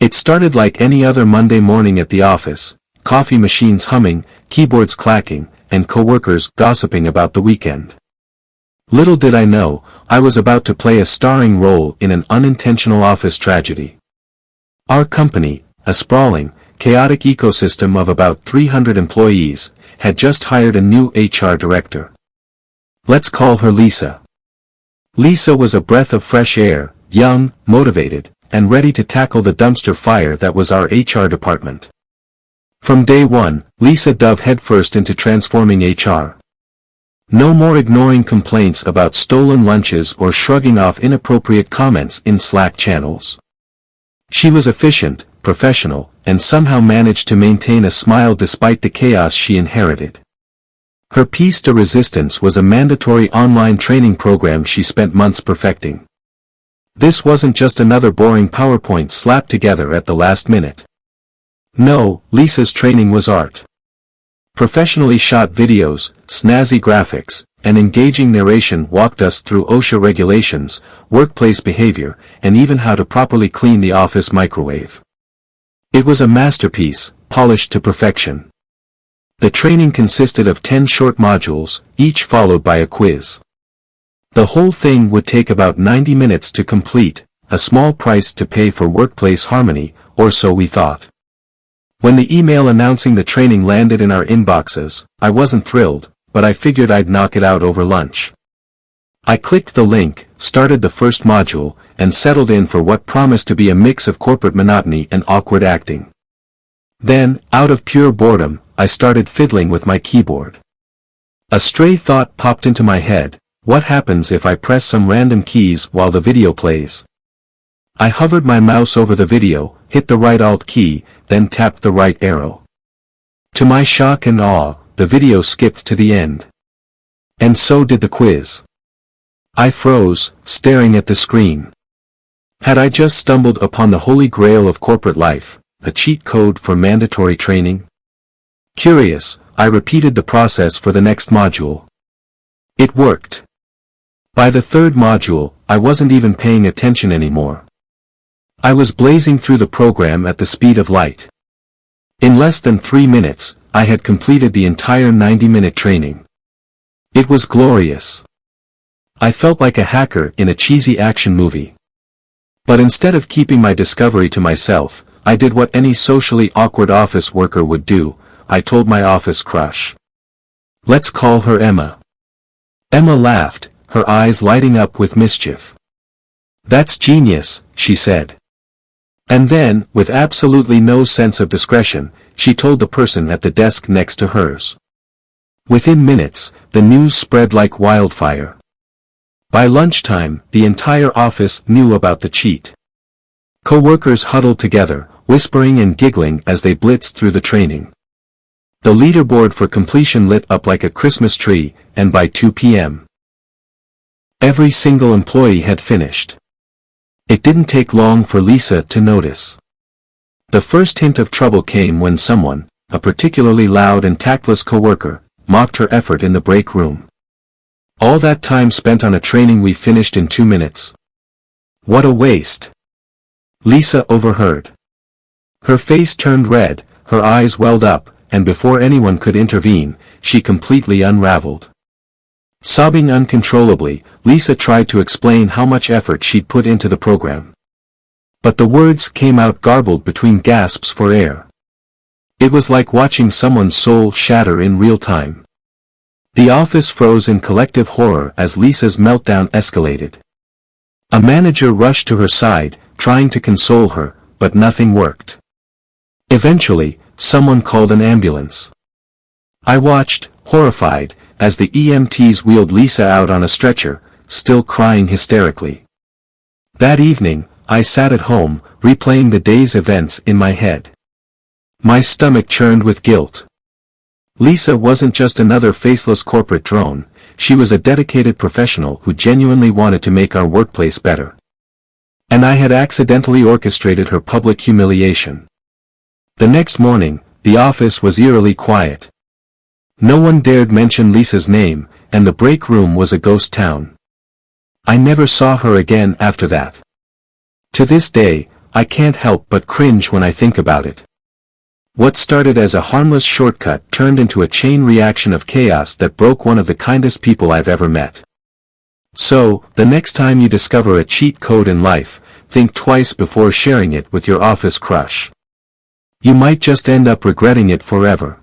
It started like any other Monday morning at the office, coffee machines humming, keyboards clacking, and coworkers gossiping about the weekend. Little did I know, I was about to play a starring role in an unintentional office tragedy. Our company, a sprawling, chaotic ecosystem of about 300 employees, had just hired a new HR director. Let's call her Lisa. Lisa was a breath of fresh air, young, motivated, and ready to tackle the dumpster fire that was our HR department. From day one, Lisa dove headfirst into transforming HR. No more ignoring complaints about stolen lunches or shrugging off inappropriate comments in Slack channels. She was efficient, professional, and somehow managed to maintain a smile despite the chaos she inherited. Her piece de resistance was a mandatory online training program she spent months perfecting. This wasn't just another boring PowerPoint slapped together at the last minute. No, Lisa's training was art. Professionally shot videos, snazzy graphics, and engaging narration walked us through OSHA regulations, workplace behavior, and even how to properly clean the office microwave. It was a masterpiece, polished to perfection. The training consisted of 10 short modules, each followed by a quiz. The whole thing would take about 90 minutes to complete, a small price to pay for workplace harmony, or so we thought. When the email announcing the training landed in our inboxes, I wasn't thrilled, but I figured I'd knock it out over lunch. I clicked the link, started the first module, and settled in for what promised to be a mix of corporate monotony and awkward acting. Then, out of pure boredom, I started fiddling with my keyboard. A stray thought popped into my head: what happens if I press some random keys while the video plays? I hovered my mouse over the video, hit the right Alt key, then tapped the right arrow. To my shock and awe, the video skipped to the end. And so did the quiz. I froze, staring at the screen. Had I just stumbled upon the holy grail of corporate life, a cheat code for mandatory training? Curious, I repeated the process for the next module. It worked. By the third module, I wasn't even paying attention anymore. I was blazing through the program at the speed of light. In less than 3 minutes, I had completed the entire 90-minute training. It was glorious. I felt like a hacker in a cheesy action movie. But instead of keeping my discovery to myself, I did what any socially awkward office worker would do: I told my office crush. Let's call her Emma. Emma laughed, her eyes lighting up with mischief. That's genius, she said. And then, with absolutely no sense of discretion, she told the person at the desk next to hers. Within minutes, the news spread like wildfire. By lunchtime, the entire office knew about the cheat. Co-workers huddled together, whispering and giggling as they blitzed through the training. The leaderboard for completion lit up like a Christmas tree, and by 2 p.m. every single employee had finished. It didn't take long for Lisa to notice. The first hint of trouble came when someone, a particularly loud and tactless coworker, mocked her effort in the break room. All that time spent on a training we finished in 2 minutes. What a waste! Lisa overheard. Her face turned red, her eyes welled up, and before anyone could intervene, she completely unraveled. Sobbing uncontrollably, Lisa tried to explain how much effort she'd put into the program. But the words came out garbled between gasps for air. It was like watching someone's soul shatter in real time. The office froze in collective horror as Lisa's meltdown escalated. A manager rushed to her side, trying to console her, but nothing worked. Eventually, someone called an ambulance. I watched, horrified, as the EMTs wheeled Lisa out on a stretcher, still crying hysterically. That evening, I sat at home, replaying the day's events in my head. My stomach churned with guilt. Lisa wasn't just another faceless corporate drone, she was a dedicated professional who genuinely wanted to make our workplace better. And I had accidentally orchestrated her public humiliation. The next morning, the office was eerily quiet. No one dared mention Lisa's name, and the break room was a ghost town. I never saw her again after that. To this day, I can't help but cringe when I think about it. What started as a harmless shortcut turned into a chain reaction of chaos that broke one of the kindest people I've ever met. So, the next time you discover a cheat code in life, think twice before sharing it with your office crush. You might just end up regretting it forever.